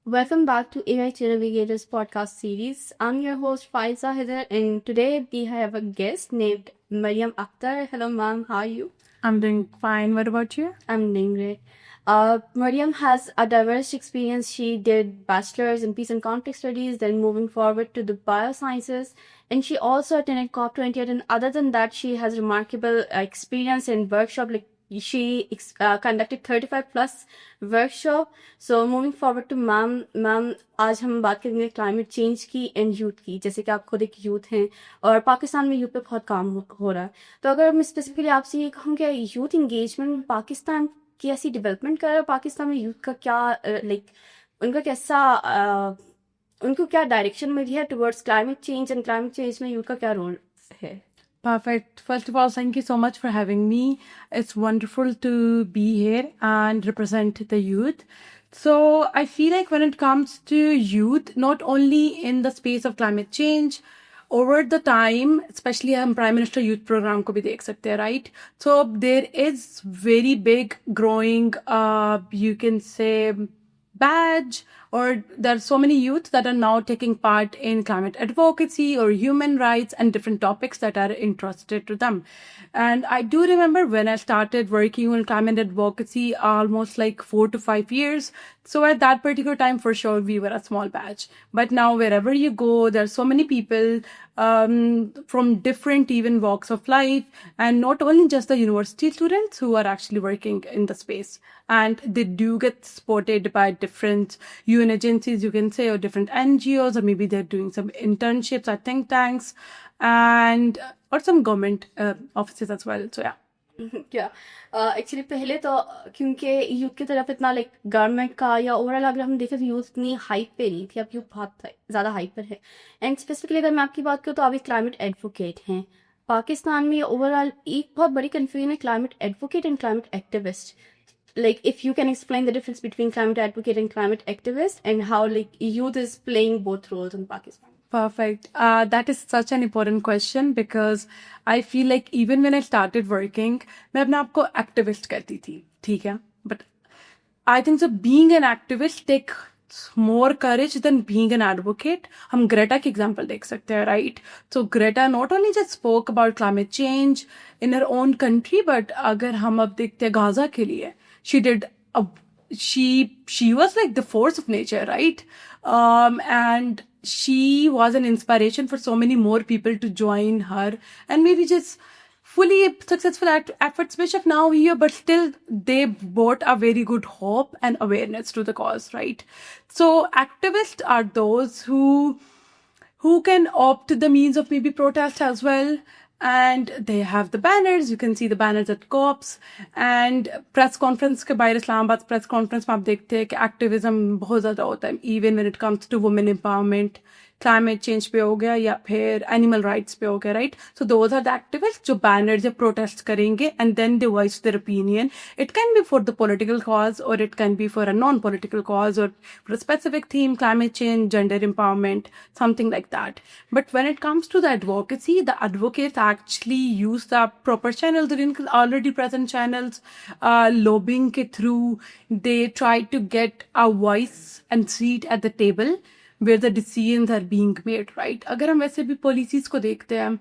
Welcome back to AI Navigators podcast series. I'm your host Faiza Haider, and today we have a guest named Mariam Akhtar. Hello, ma'am. How are you? I'm doing fine. What about you? I'm doing great. Mariam has a diverse experience. She did bachelor's in peace and conflict studies, then moving forward to the biosciences, and she also attended COP28. And other than that, she has remarkable experience in workshop. Like she conducted 35 plus workshop. So moving forward to ma'am आज हम बात करेंगे climate change की and youth की, जैसे कि आप खुद एक यूथ हैं और पाकिस्तान में यूथ पे बहुत काम हो रहा है. तो अगर मैं स्पेसिफिकली आपसे ये कहूँ कि यूथ इंगेजमेंट पाकिस्तान की ऐसी डेवलपमेंट कर रहा है, पाकिस्तान में यूथ का क्या लाइक उनका कैसा उनको क्या डायरेक्शन मिली है towards climate change, and climate change में यूथ का क्या रोल है? Perfect. First of all, thank you so much for having me. It's wonderful to be here and represent the youth. So, I feel like when it comes to youth, not only in the space of climate change, over the time, especially हम Prime Minister Youth Program को भी देख सकते हैं, right? So, there is very big growing, you can say, badge, or there are so many youth that are now taking part in climate advocacy or human rights and different topics that are interested to them. And I do remember when I started working on climate advocacy almost like 4 to 5 years. So at that particular time, for sure, we were a small batch. But now wherever you go, there are so many people from different even walks of life, and not only just the university students who are actually working in the space. And they do get supported by different UN agencies, you can say, or different NGOs, or maybe they're doing some internships at think tanks and or some government offices as well. So yeah. क्या actually पहले तो क्योंकि youth की तरफ इतना like government का या overall अगर हम देखें तो यूथ इतनी हाइप पे नहीं थी, अब यूथ बहुत ज़्यादा हाइप पर है. एंड स्पेसिफिकली अगर मैं आपकी बात करूँ तो आप एक क्लाइमेट एडवोकेट हैं. पाकिस्तान में ओवरऑल एक बहुत बड़ी कन्फ्यूजन है climate advocate and climate activist. Like if you can explain the difference between climate advocate and climate activist, and how like youth is playing both roles in Pakistan. Perfect. That is such an important question because I feel like even when I started working, मैं अपने आप को activist कहती थी, ठीक है? But I think so being an activist takes more courage than being an advocate. हम Greta की example देख सकते हैं, right? So Greta not only just spoke about climate change in her own country, but अगर हम अब देखते हैं गाजा के लिए, she did a she was like the force of nature, right? And she was an inspiration for so many more people to join her, and maybe just fully successful efforts which are now here, but still they brought a very good hope and awareness to the cause, right? So activists are those who can opt the means of maybe protest as well. And they have the banners. You can see the banners at COPs and press conference के बाहर Islamabad press conference में आप देखते हैं कि activism बहुत ज़्यादा होता है, even when it comes to women empowerment, climate change पे हो गया या फिर animal rights पे हो गया, right? So those are the activists जो banners या protest करेंगे and then they voice their opinion. It can be for the political cause, or it can be for a non-political cause, or for a specific theme, climate change, gender empowerment, something like that. But when it comes to the advocacy, the advocates actually use the proper channels, the already present channels, lobbying के through, they try to get a voice and seat at the table where the decisions are being made, right? अगर हम वैसे भी policies को देखते हैं,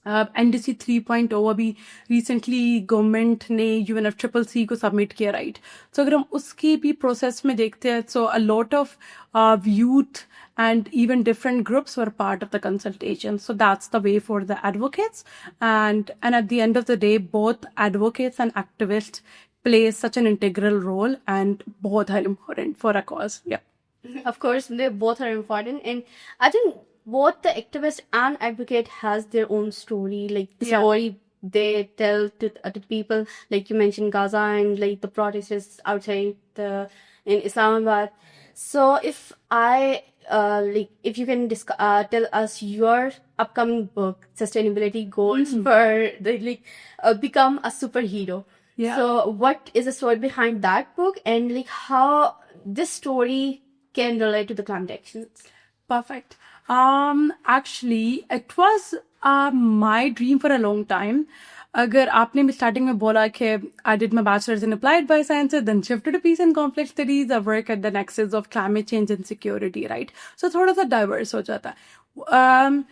NDC 3.0 अभी recently government ने UNFCCC को सबमिट किया, राइट? सो अगर हम उसकी भी प्रोसेस में देखते हैं, so a lot of youth and even different groups were part of the consultation. So that's the way for the advocates. And at the end of the day, both advocates and activists play such an integral role, and both are important for a cause. Yeah. Of course, they both are important, and I think both the activist and advocate has their own story, like the story they tell to the people, like you mentioned Gaza and like the protests outside in Islamabad. So if I like if you can tell us your upcoming book, Sustainability Goals for the become a superhero. Yeah. So what is the story behind that book, and like how this story can relate to the climate actions? Perfect. Actually, it was my dream for a long time. अगर आपने भी starting में बोला कि I did my bachelors in applied biosciences then shifted to peace and conflict studies I work at the nexus of climate change and security right so थोड़ा सा diverse हो जाता है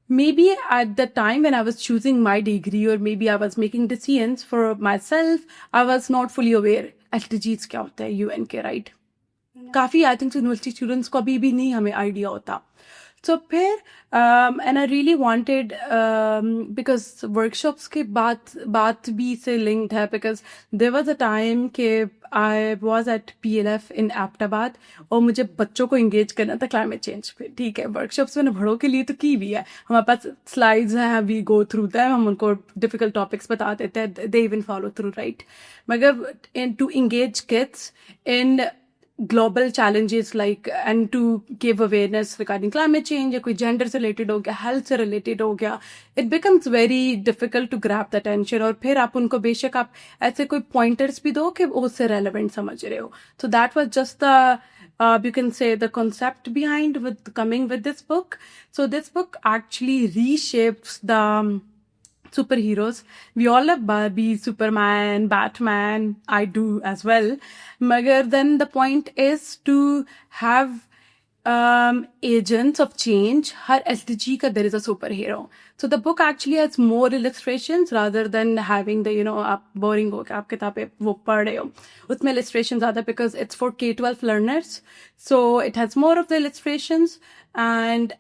maybe at the time when I was choosing my degree or maybe I was making decisions for myself, I was not fully aware SDGs क्या होता है UN के right? काफ़ी आई थिंक यूनिवर्सिटी स्टूडेंट्स को अभी भी नहीं हमें आइडिया होता सो फिर and I really wanted because workshops के बात भी से लिंक्ड है because there was a time के I was at PLF in Abbottabad और मुझे बच्चों को इंगेज करना था क्लाइमेट चेंज पे ठीक है वर्कशॉप्स मैंने बड़ों के लिए तो की भी है हमारे पास स्लाइड्स हैं वी गो थ्रू दैम हम उनको डिफिकल्ट टॉपिक्स बता देते हैं they even follow through right मगर to engage kids in global challenges like and to give awareness regarding climate change या कोई gender से related हो गया health से related हो गया it becomes very difficult to grab the attention और फिर आप उनको बेशक आप ऐसे कोई pointers भी दो कि वो उससे relevant समझ रहे हो so that was just the you can say the concept behind with coming with this book so this book actually reshapes the superheroes. We all love Barbie, Superman, Batman. I do as well. Magar then the point is to have agents of change. Har SDG ka there is a superhero. So the book actually has more illustrations rather than having the आप boring हो गया आप किताबें वो पढ़ रहे हो उसमें illustrations ज़्यादा because it's for K-12 learners. So it has more of the illustrations and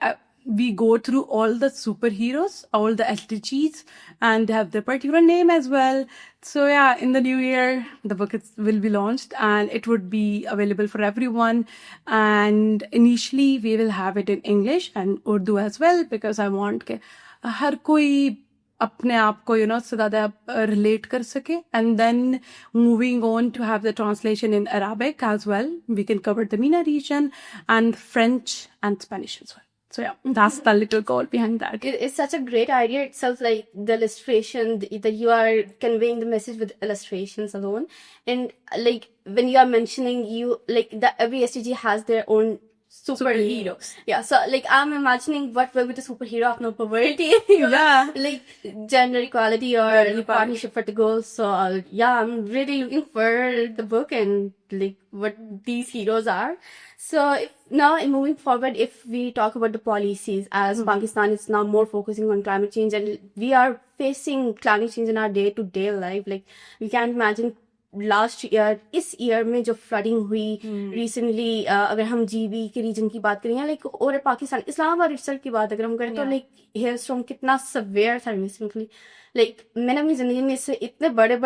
we go through all the superheroes, all the SDGs, and they have their particular name as well. So yeah, in the new year, the book will be launched and it would be available for everyone. And initially, we will have it in English and Urdu as well because I want के हर कोई अपने आप को से ज़्यादा relate कर सके and then moving on to have the translation in Arabic as well. We can cover the MENA region and French and Spanish as well. So yeah, that's the little goal behind that. It's such a great idea itself, like the illustration that you are conveying the message with illustrations alone. And like when you are mentioning like every SDG has their own superhero. Yeah, so like I'm imagining what will be the superhero of no poverty. Yeah. Like gender equality or partnership for the goals. So yeah, I'm really looking for the book and like what these heroes are. So now moving forward, if we talk about the policies, as Pakistan is now more focusing on climate change and we are facing climate change in our day-to-day life. Like we can't imagine last year, इस year में जो flooding हुई recently, अगर हम GB के region की बात करें like और पाकिस्तान इस्लामाबाद itself की बात अगर हम करें तो like hailstorm कितना severe था recently. Like मैंने अपनी जिंदगी में इससे इतने बड़े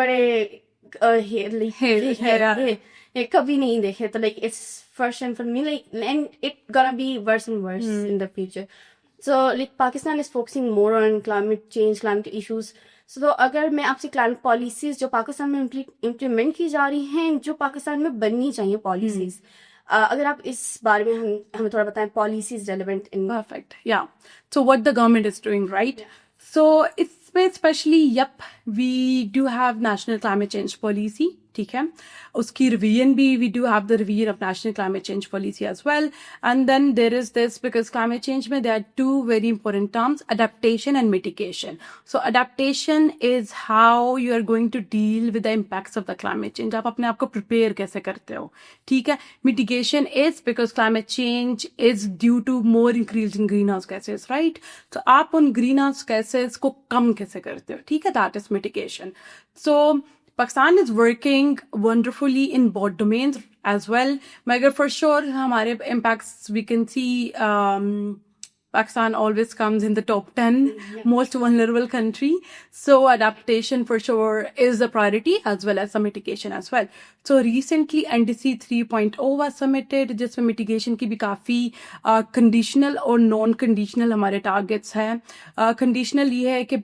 कभी नहीं देखे तो like it's first and for me like and it gonna be worse and worse in the future. So like Pakistan is focusing more on climate change, climate issues. So अगर मैं आपसे climate policies जो पाकिस्तान में implement की जा रही हैं जो पाकिस्तान में बननी चाहिए policies अगर आप इस बारे में हमें थोड़ा बताएं policies relevant in perfect yeah so what the government is doing right so it's especially we do have national climate change policy ठीक है उसकी revision भी we do have the revision of national climate change policy as well and then there is this because climate change में there are two very important terms adaptation and mitigation so adaptation is how you are going to deal with the impacts of the climate change आप अपने आप को prepare कैसे करते हो ठीक है mitigation is because climate change is due to more increase in greenhouse gases right so आप उन greenhouse gases को कम कैसे करते हो ठीक है that is mitigation so Pakistan is working wonderfully in both domains as well. Magar for sure, हमारे impacts we can see Pakistan always comes in the top 10 most vulnerable country. So adaptation for sure is a priority as well as some mitigation as well. So recently NDC 3.0 was submitted जिसमें mitigation की भी काफ़ी conditional और non-conditional हमारे targets हैं. Conditional ये है कि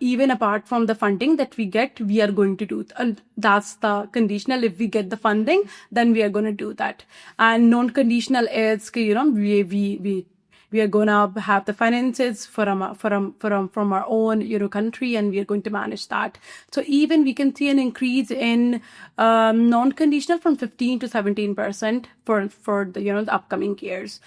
even apart from the funding that we get, we are going to do and that's the conditional. If we get the funding, then we are going to do that. And non-conditional is कि we are going to have the finances from our own country and we are going to manage that so even we can see an increase in non-conditional from 15 to 17% for the the upcoming years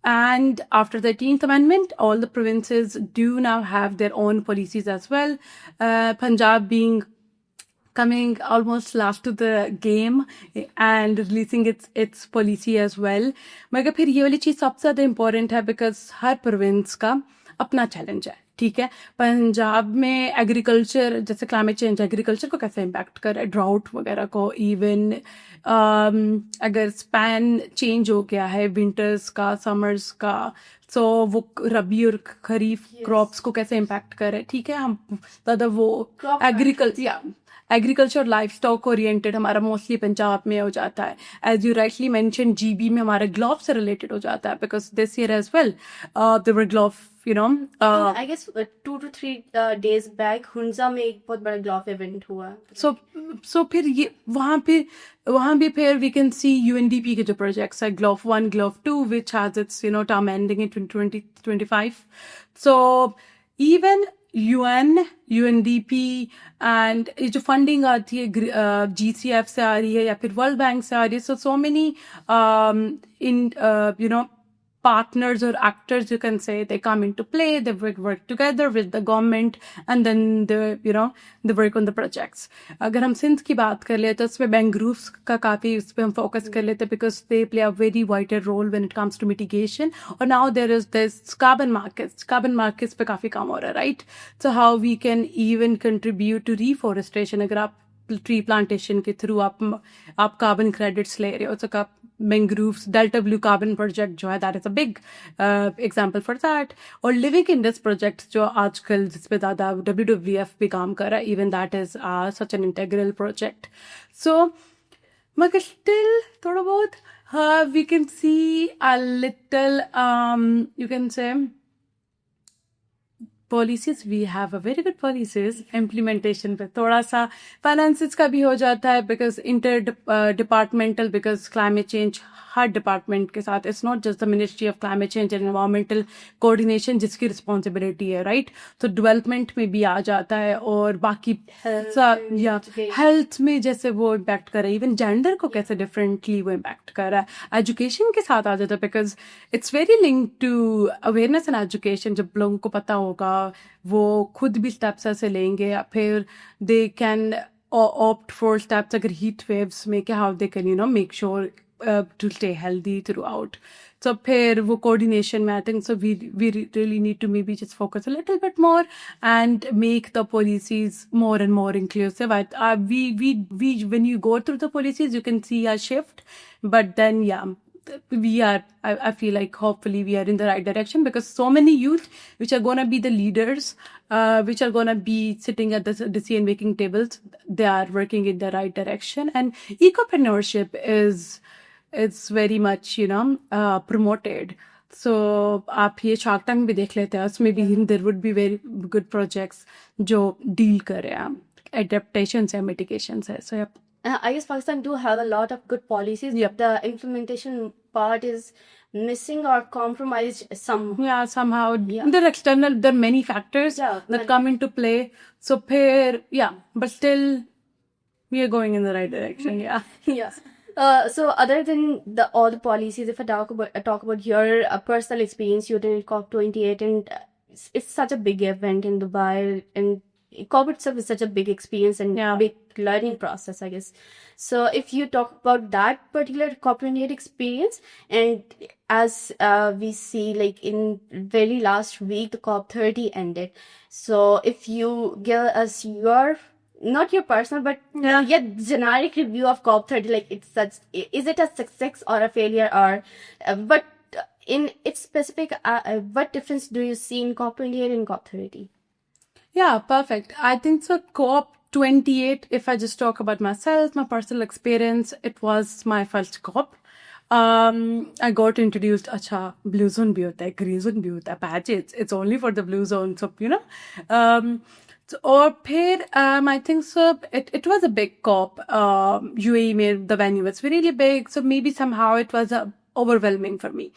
And after the 13th Amendment, all the provinces do now have their own policies as well. Punjab being coming almost last to the game and releasing its policy as well. मगर फिर ये वाली चीज़ सबसे ज़्यादा important है because her province का अपना challenge है. ठीक है, पंजाब में एग्रीकल्चर, जैसे क्लाइमेट चेंज एग्रीकल्चर को कैसे इम्पैक्ट कर रहा है, ड्राउट वगैरह को, इवन अगर स्पैन चेंज हो गया है विंटर्स का समर्स का, सो वो रबी और खरीफ क्रॉप्स को कैसे इम्पैक्ट कर रहा है. ठीक है, हम ज़्यादा वो एग्रीकल्चर लाइफ स्टॉक ओरिएंटेड हमारा मोस्टली पंजाब में हो जाता है. As you rightly mention, GB में हमारा ग्लोव से रिलेटेड हो जाता है because this year as well there were ग्लोव, you know. I guess 2 to 3 days back Hunza में एक बहुत बड़ा ग्लोव इवेंट हुआ. So फिर ये वहाँ भी फिर we can see UNDP के जो projects है, GLOV 1, GLOV 2, which has its, you know, term ending in 2025. So even UN, UNDP and ये जो funding आती है GCF से आ रही है या फिर World Bank से आ रही है, so many you know, partners or actors, you can say, they come into play, they work together with the government and then they work on the projects. अगर हम सिंध की बात कर ले तो उसमें मैंग्रोव्स का काफ़ी उस पर हम फोकस कर लेते हैं because they play a very vital role when it comes to mitigation. और now there is this carbon markets पे काफ़ी काम हो रहा है, right? So how we can even contribute to reforestation. अगर आप ट्री प्लांटेशन के थ्रू आप कार्बन क्रेडिट्स ले रहे हो, तो आप mangroves delta blue carbon project जो है, that is a big example for that. और लिविंग इन दिस प्रोजेक्ट जो आजकल जिस पे ज़्यादा WWF भी काम कर रहा है, even that is such an integral project. So मगर स्टिल थोड़ा बहुत we can see a little you can say policies, we have a very good policies. Implementation पे थोड़ा सा finances का भी हो जाता है because departmental, because climate change her department के साथ, it's not just the ministry of climate change and environmental coordination जिसकी रिस्पॉन्सिबिलिटी है, राइट? तो डेवलपमेंट में भी आ जाता है और बाकी या हेल्थ में जैसे वो इम्पैक्ट कर रहा है, इवन जेंडर को कैसे डिफरेंटली वो इम्पैक्ट कर रहा है, एजुकेशन के साथ आ जाता है because it's very link to awareness and education. जब लोगों को पता होगा वो खुद भी स्टेप्स ऐसे लेंगे या फिर they can opt for steps अगर heat waves में कि how they can make sure to stay healthy throughout. So फिर वो coordination में I think so we really need to maybe just focus a little bit more and make the policies more and more inclusive. We when you go through the policies you can see a shift, but then we are I feel like hopefully we are in the right direction because so many youth which are going to be the leaders, which are going to be sitting at the decision making tables, they are working in the right direction. And ecopreneurship is very much promoted. So आप ये shark tank भी देख लेते हैं, उसमें भी there would be very good projects जो deal कर रहे हैं adaptations या mitigations है. So I guess Pakistan do have a lot of good policies. Yep. The implementation part is missing or compromised somehow. There are external, there are many factors that come into play. So but still we are going in the right direction. Yes. So other than all the policies, if I talk about your personal experience, you did COP28 and it's such a big event in Dubai, and COP itself is such a big experience and big learning process, I guess. So if you talk about that particular COP28 experience, and as we see like in very last week the COP30 ended, so if you give us your not your personal but generic review of COP30, like is it a success or a failure, or but in its specific what difference do you see in COP28 and COP30? Yeah, perfect. I think so. COP28, if I just talk about myself, my personal experience, it was my first COP. I got introduced, blue zone bhi hota hai, green zone bhi hota hai, patches. It's only for the blue zone, so और फिर I think so it was a big COP. UAE में the venue was really big, so maybe somehow it was overwhelming for me.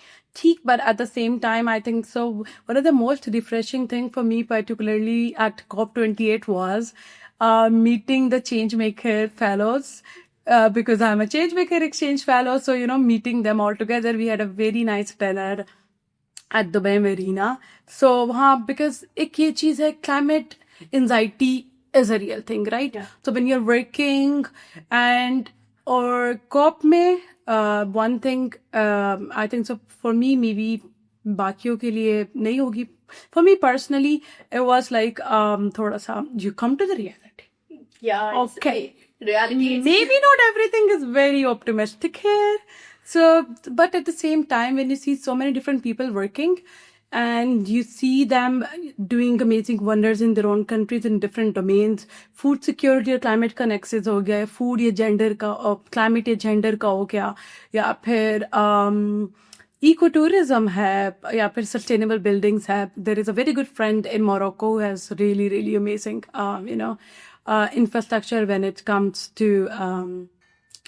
But at the same time, I think so one of the most refreshing thing for me, particularly at COP28, was meeting the Changemaker fellows. Because I'm a Changemaker Exchange fellow, so meeting them all together, we had a very nice dinner. at Dubai Marina. So वहाँ because एक ये चीज़ है, climate anxiety is a real thing, right? Yeah. So when you're working and or COP में one thing I think so for me maybe बाकियों के लिए नहीं होगी. For me personally, it was like थोड़ा सा you come to the reality. Yeah. Okay. Reality. Maybe not everything is very optimistic here. So, but at the same time, when you see so many different people working and you see them doing amazing wonders in their own countries in different domains, food security और climate का nexus हो गया, food या gender का और climate या gender का हो गया, या फिर ecotourism है, या फिर sustainable buildings है. There is a very good friend in Morocco who has really, really amazing, infrastructure when it comes to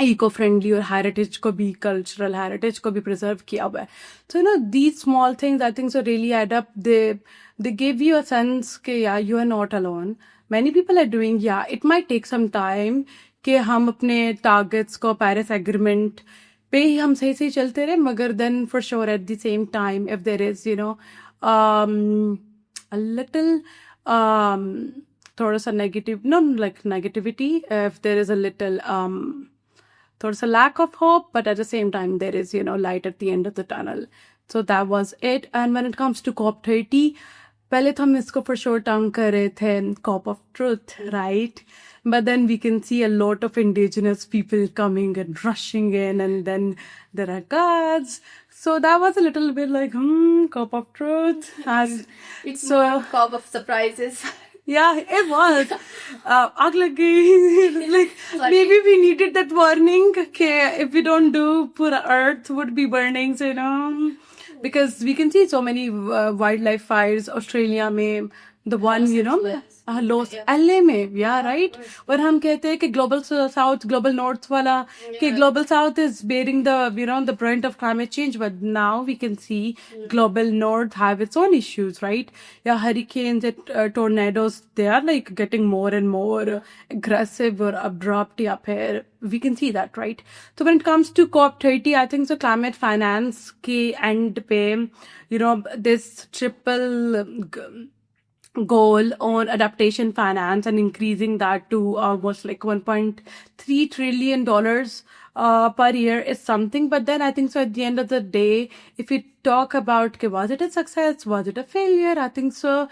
eco-friendly और heritage को भी, cultural heritage को भी preserve किया हुआ है. So, these small things I think so really add up. They give you a sense कि yeah, you are not alone. Many people are doing, yeah, it might take some time कि हम अपने targets को Paris Agreement पे ही हम सही सही चलते रहे, मगर then for sure at the same time if there is, a little थोड़ा सा negative, not like negativity, if there is a little थोड़ा सा lack of hope, but at the same time there is, light at the end of the tunnel. So that was it. And when it comes to COP30, पहले तो हम इसको for sure term कर रहे थे COP of truth, right? But then we can see a lot of indigenous people coming and rushing in, and then there are guards. So that was a little bit like, COP of truth. It's So- more of COP of surprises. Yeah, it was. आग लग गई. Like, maybe we needed that warning. Okay, if we don't do, पूरा earth would be burning. So, because we can see so many wildlife fires. Australia में, the one, Los LA में, yeah, right? और हम कहते हैं कि global south, global north वाला, कि global south is bearing the, the brunt of climate change. But now we can see global north have its own issues, right? Yeah, hurricanes and tornadoes, they are like getting more and more aggressive or abrupt. Yeah, we can see that, right? So when it comes to COP30, I think so climate finance के end पे, this triple goal on adaptation finance and increasing that to almost like $1.3 trillion per year is something. But then I think so at the end of the day, if we talk about okay, was it a success, was it a failure, I think so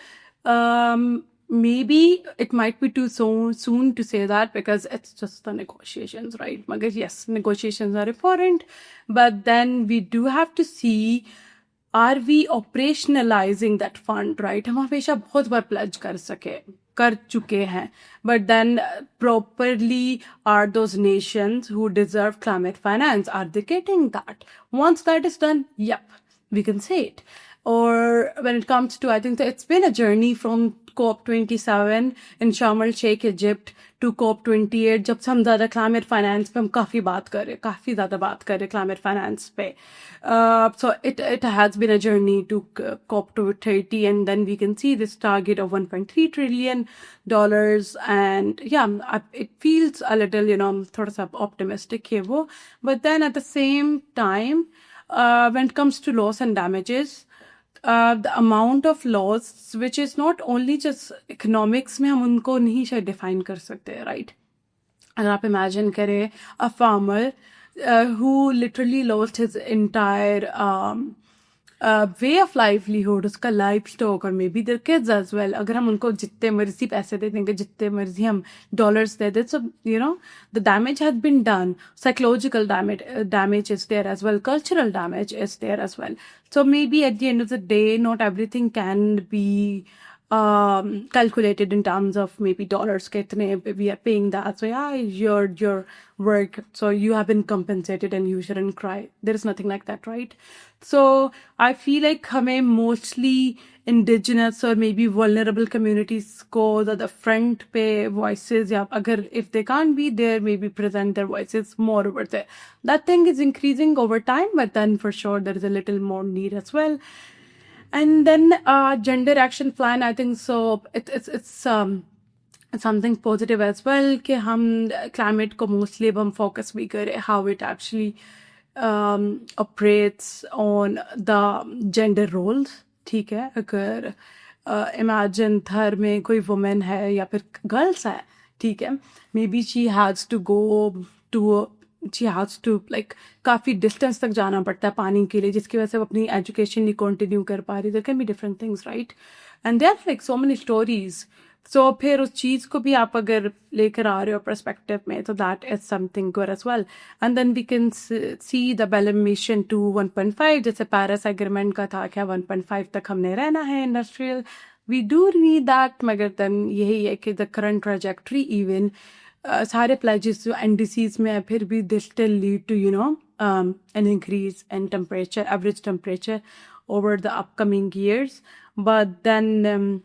maybe it might be too soon to say that, because it's just the negotiations, right? Magar yes, negotiations are important, but then we do have to see, are we operationalizing that fund, right? हम हमेशा बहुत बार pledge कर चुके हैं, but then properly are those nations who deserve climate finance, are they getting that? Once that is done, yep, we can say it. Or when it comes to, I think that it's been a journey from COP27 in Sharm el-Sheikh, Egypt to COP28, जब से हम ज़्यादा climate finance पे हम काफ़ी ज़्यादा बात करें climate finance पे. So it has been a journey to COP30, and then we can see this target of $1.3 trillion, and yeah, it feels a little, थोड़ा सा optimistic है वो. But then at the same time, when it comes to loss and damages, the amount of loss, which is not only just economics में हम उनको नहीं शायद define कर सकते, right? अगर आप imagine करें a farmer who literally lost his entire way of livelihood, उसका livestock और maybe their kids as well, अगर हम उनको जितने मर्जी पैसे दे देंगे, जितने मर्जी हम dollars दे दें, so the damage has been done. Psychological damage is there as well, cultural damage is there as well. So maybe at the end of the day, not everything can be calculated in terms of maybe dollars kitne we are paying that. So yeah, your work, so you have been compensated and you shouldn't cry. There is nothing like that, right? So I feel like हमें mostly indigenous or maybe vulnerable communities को the front पे voices, या अगर if they can't be there, maybe present their voices more over there. That thing is increasing over time, but then for sure there is a little more need as well. And then gender action plan, I think so it's something positive as well कि हम climate को mostly अब हम focus भी करें how it actually operates on the gender roles. ठीक है, अगर imagine घर में कोई woman है या फिर girls है, ठीक है, maybe she has to go to she has to like काफ़ी distance तक जाना पड़ता है पानी के लिए, जिसकी वजह से वो अपनी education नहीं continue कर पा रही. There can be different things, right? And there's like so many stories. So फिर उस चीज़ को भी आप अगर लेकर आ रहे हो perspective में, तो that is something good as well. And then we can see the Belém mission to 1.5, जैसे Paris agreement का था क्या 1.5 तक हमने रहना है industrial. We do need that, मगर then यही है कि the current trajectory even सारे pledges जो NDCs में है फिर भी they still lead to an increase in temperature, average temperature over the upcoming years. But then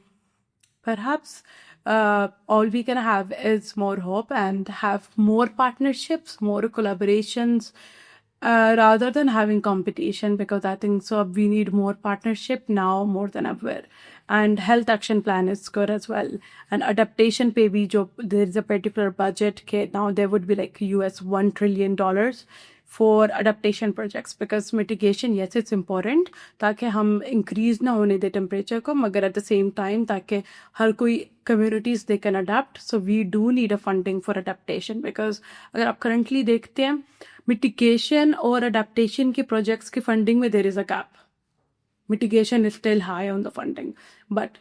perhaps all we can have is more hope and have more partnerships, more collaborations, rather than having competition, because I think so we need more partnership now more than ever. And health action plan is good as well. And adaptation पे भी जो there is a particular budget के now there would be like US $1 trillion for adaptation projects, because mitigation, yes, it's important ताकि हम increase ना होने दे temperature को, मगर at the same time ताकि हर कोई communities they can adapt. So we do need a funding for adaptation, because अगर आप currently देखते हैं mitigation और adaptation के projects की funding में there is a gap. Mitigation is still high on the funding, but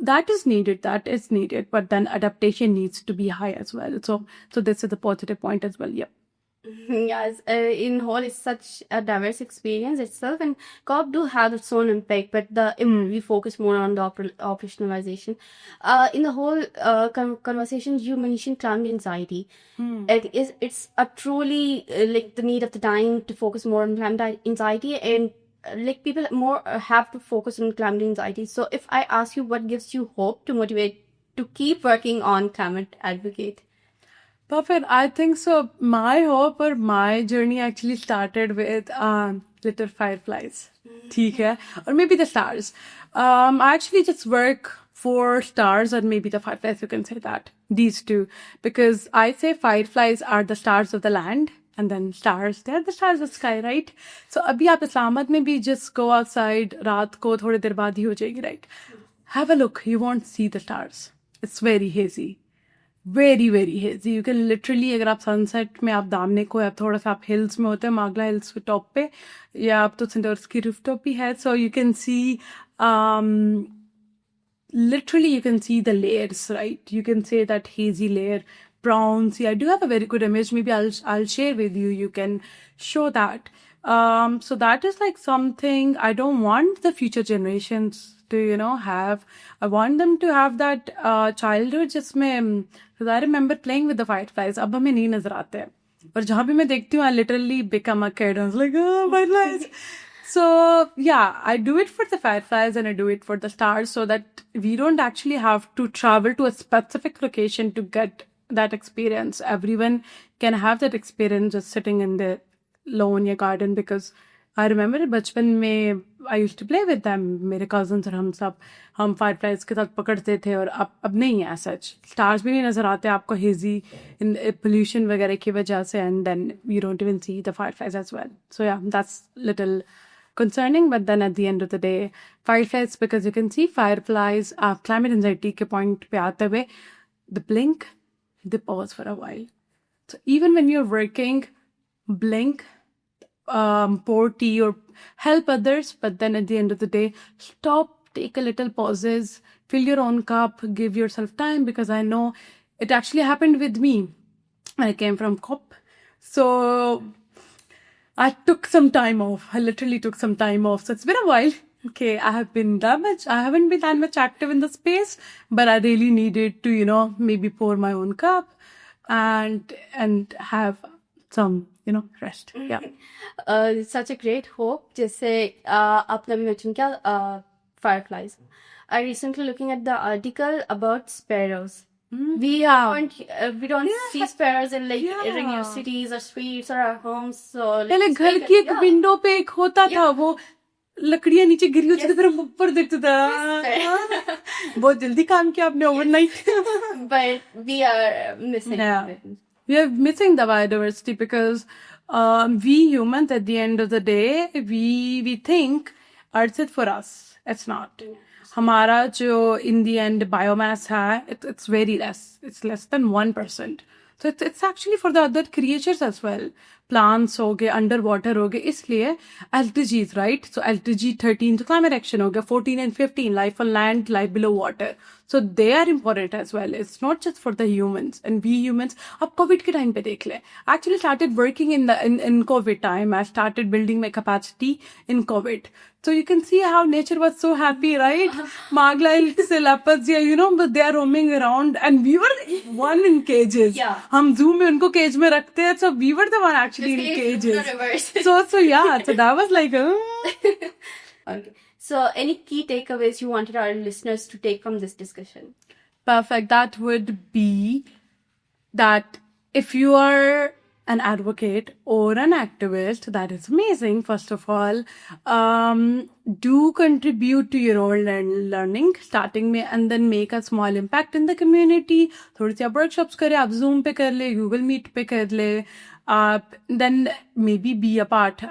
that is needed, but then adaptation needs to be high as well. So this is the positive point as well. Yeah. Yes, in whole, it's such a diverse experience itself, and COP do have its own impact, but we focus more on the operationalization. In the whole conversation, you mentioned climate anxiety. It's a truly like the need of the time to focus more on climate anxiety, and like people more have to focus on climate anxiety. So if I ask you, what gives you hope to motivate to keep working on climate advocate? Perfect. I think so. My hope or my journey actually started with little fireflies. ठीक है? Or maybe the stars. I actually just work for stars, or maybe the fireflies, you can say that. These two. Because I say fireflies are the stars of the land. And then stars, they're the stars of the sky, right? So अभी आप इस्लामाबाद में भी just go outside, रात को थोड़ी देर बाद ही हो जाएगी, right? Have a look. You won't see the stars. It's very hazy. Very, very hazy. You can literally, अगर आप सनसेट में आप दामने को, आप थोड़ा सा आप हिल्स में होते हैं, मागला हिल्स पे टॉप पे, या आप तो सिंडर्स की रूफ टॉप भी है, so you can see literally you can see the layers, right? You can say that hazy layer, brown. See, I do have a very good image. Maybe I'll share with you. You can show that. So that is like something I don't want the future generations to have. I want them to have that childhood जिसमें, because I remember playing with the fireflies. अब हमें नहीं नजर आते हैं, और जहाँ भी मैं देखती हूँ I literally become a kid. I was like, oh, fireflies. So yeah, I do it for the fireflies and I do it for the stars, so that we don't actually have to travel to a specific location to get that experience. Everyone can have that experience just sitting in the lawn या garden, because I remember बचपन में I used to play with them. मेरे cousins और हम fireflies के साथ पकड़ते थे, और अब नहीं है such. Stars भी नहीं नजर आते आपको hazy in pollution वगैरह की वजह से, and then you don't even see the fireflies as well. So yeah, that's little concerning, but then at the end of the day, fireflies, because you can see fireflies, climate anxiety के point पे आते हुए, the blink, they pause for a while. So even when you're working, blink, pour tea or help others, but then at the end of the day, stop, take a little pauses, fill your own cup, give yourself time, because I know it actually happened with me when I came from COP. So I took some time off. I literally took some time off. So it's been a while. Okay, I haven't been that much active in the space, but I really needed to, maybe pour my own cup and have some, rest. Yeah. Such a great hope. जैसे आपने भी mention किया fireflies. I recently looking at the article about sparrows. We don't see sparrows in like in your cities or streets or our homes. So पहले घर की एक window पे एक होता था, वो लकड़ियां नीचे गिरी होती थी, फिर हम ऊपर देखते था. बहुत जल्दी काम किया आपने overnight. But we are missing it. We are missing the biodiversity, because we humans, at the end of the day, we think Earth is for us. It's not. हमारा जो in the end biomass है, it's very less. It's less than 1%. So it's actually for the other creatures as well. Plants हो गए, underwater हो गए, इसलिए LTGs, right? So LTG 13 तो climate action हो गया, 14 and 15 life on land, life below water. So they are important as well. It's not just for the humans and we humans. अब COVID के time पे देख ले. I actually started working in COVID time. I started building my capacity in COVID. So you can see how nature was so happy, right? Magla leopards, yeah, you know, but they are roaming around, and we were one in cages. Yeah. हम zoo में उनको cage में रखते हैं, so we were the one actually in cages. So yeah, so that was like. Okay. So, any key takeaways you wanted our listeners to take from this discussion? Perfect. That would be that if you are an advocate or an activist, that is amazing, first of all. Do contribute to your own learning, starting में, and then make a small impact in the community. थोड़ी सी आप workshops करें, आप Zoom पे कर ले, Google Meet पे कर ले. Then maybe be a part,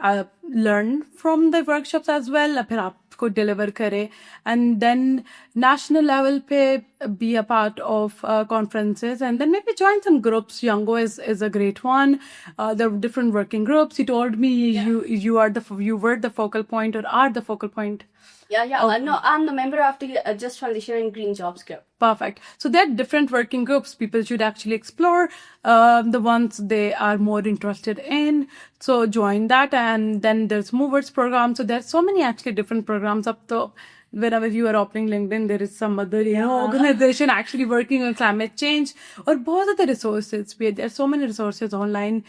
learn from the workshops as well, फिर आपको deliver करे, and then national level पे be a part of conferences, and then maybe join some groups. Youngo is a great one. There are different working groups. He told me you were the focal point or are the focal point. Yeah. No, I'm the member of the Just Transition and Green Jobs group. Perfect. So there are different working groups. People should actually explore the ones they are more interested in. So join that, and then there's Movers program. So there's so many actually different programs up to. Whenever you are opening LinkedIn, there is some other organization actually working on climate change. Or बहुत other resources. There are so many resources online.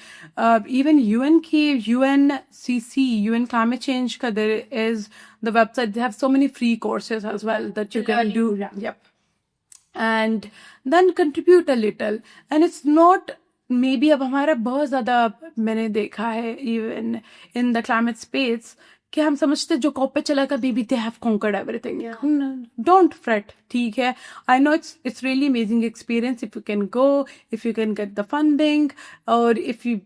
Even UNCC, UN Climate Change, there is the website. They have so many free courses as well that you can do. Yep. And then contribute a little. And it's not maybe अब हमारा बहुत ज़्यादा मैंने देखा है even in the climate space कि हम समझते जो कॉप पे चला का maybe they have conquered everything. Don't fret, ठीक है. I know it's really amazing experience if you can go, if you can get the funding, or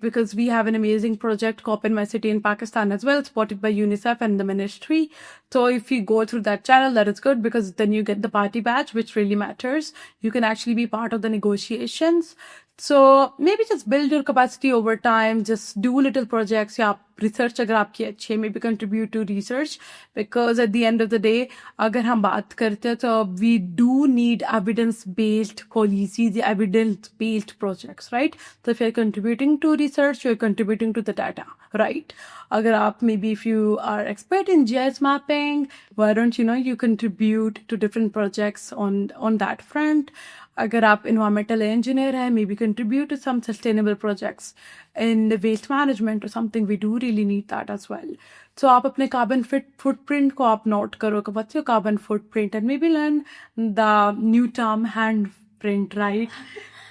because we have an amazing project, COP in My City in Pakistan as well, supported by UNICEF and the ministry. So if you go through that channel, that is good because then you get the party badge, which really matters. You can actually be part of the negotiations. So maybe just build your capacity over time, just do little projects, या research अगर आपकी अच्छी है, maybe contribute to research, because at the end of the day, अगर हम बात करते हैं तो we do need evidence-based policies, evidence-based projects, right? So if you're contributing to research, you're contributing to the data, right? अगर आप maybe if you are expert in GIS mapping, why don't you contribute to different projects on that front? अगर आप environmental engineer है, maybe contribute to some sustainable projects in the waste management or something. We do really need that as well. So आप अपने carbon footprint को आप note करो कि what's your carbon footprint, and maybe learn the new term handprint, right?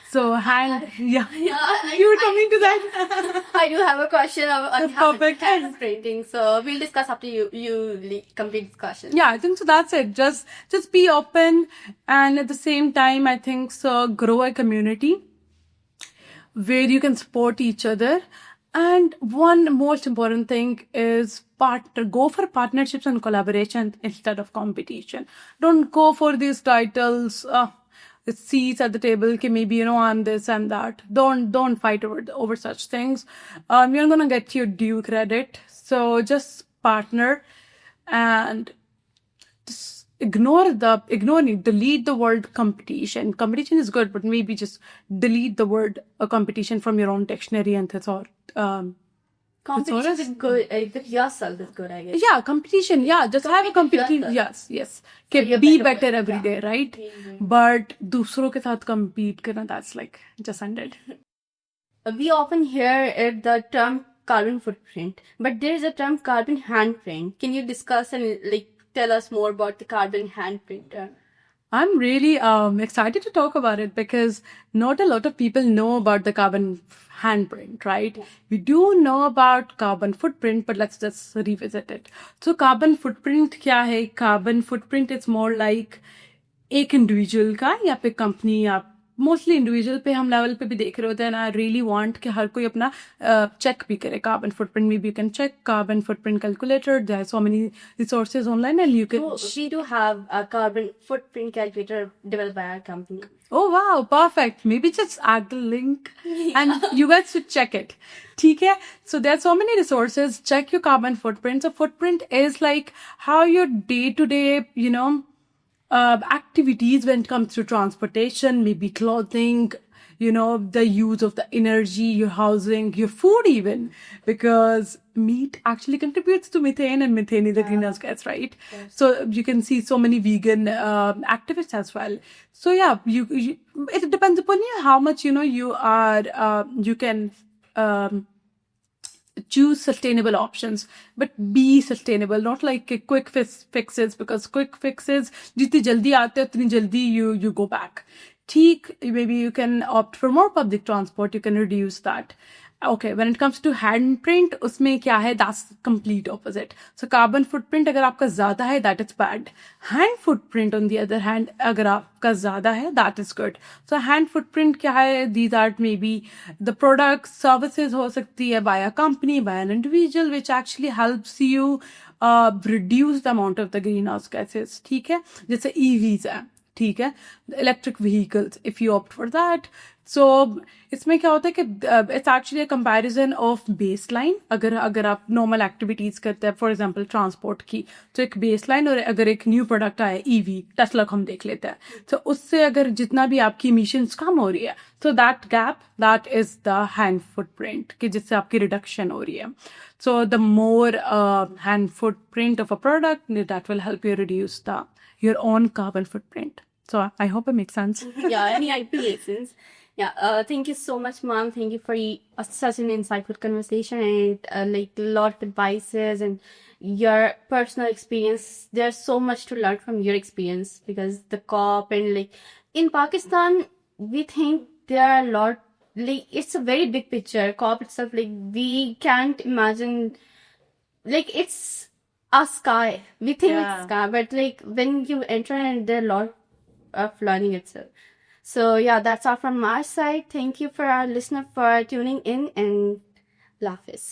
So you were coming to that. I do have a question on Perfect. hand printing, so we'll discuss after you complete discussion. Yeah, I think so. That's it. Just be open, and at the same time, I think so. Grow a community where you can support each other. And one most important thing is go for partnerships and collaboration instead of competition. Don't go for these titles. Seats at the table, कि maybe I'm this and that. Don't fight over such things. You're gonna get your due credit. So just partner and just delete the word competition. Competition is good, but maybe just delete the word competition from your own dictionary and thesaurus. Competition is good. With yourself is good, I guess. Yeah, competition. Yeah, just have a competition. Yes. So be better every day, right? Mm-hmm. But दूसरों के साथ compete करना, that's like just ended. We often hear the term carbon footprint, but there is a term carbon handprint. Can you discuss and tell us more about the carbon handprint term? I'm really excited to talk about it because not a lot of people know about the carbon handprint, right? Yeah. We do know about carbon footprint, but let's just revisit it. So carbon footprint क्या है? Carbon footprint is more like एक individual का या फिर company या mostly individual पे हम level पे भी देख रहे होते हैं, आई रियली वांट कि हर कोई अपना चेक भी करे carbon footprint. Maybe you can check carbon footprint calculator. There are so many resources online and you can. So we do have a carbon footprint calculator developed by our company. Oh wow, perfect. Maybe just add the link and you guys should check it. ठीक है? So there are so many resources. Check your carbon footprint. So footprint is like how your day-to-day, activities when it comes to transportation, maybe clothing, the use of the energy, your housing, your food even, because meat actually contributes to methane and methane is a greenhouse gas, right? Yes. So you can see so many vegan activists as well. So yeah, you it depends upon you how much you are you can choose sustainable options, but be sustainable, not like quick fixes, because quick fixes jitni jaldi aate hain utni jaldi you go back. ठीक, maybe you can opt for more public transport, you can reduce that. Okay, when it comes to handprint, उसमें क्या है, that's complete opposite. So carbon footprint अगर आपका ज़्यादा है, that is bad. Hand footprint on the other hand, अगर आपका ज़्यादा है, that is good. So hand footprint क्या है, these are maybe the products, services हो सकती है by a company, by an individual, which actually helps you reduce the amount of the greenhouse gases. ठीक है, जैसे EVs है, ठीक है, electric vehicles, if you opt for that. So इसमें क्या होता है कि it's actually a comparison of baseline. अगर आप नॉर्मल एक्टिविटीज करते हैं, फॉर एग्जांपल ट्रांसपोर्ट की, तो एक बेस लाइन, और अगर एक न्यू प्रोडक्ट आया ईवी, टेस्ला को हम देख लेते हैं, तो उससे अगर जितना भी आपकी इमिशंस कम हो रही है, so that gap, that is the hand footprint, कि जिससे आपकी रिडक्शन हो रही है. So the more hand footprint of a product, that will help you reduce your own carbon footprint. So I hope it makes sense. Yeah, any IP license. Yeah, thank you so much, Mom. Thank you for such an insightful conversation and like a lot of advices and your personal experience. There's so much to learn from your experience, because the COP and like in Pakistan, we think there are a lot, like it's a very big picture. COP itself, like we can't imagine, like it's a sky. We think Yeah. it's sky, but like when you enter and there are a lot of learning itself. So yeah, that's all from our side. Thank you for our listener for tuning in, and Lafis.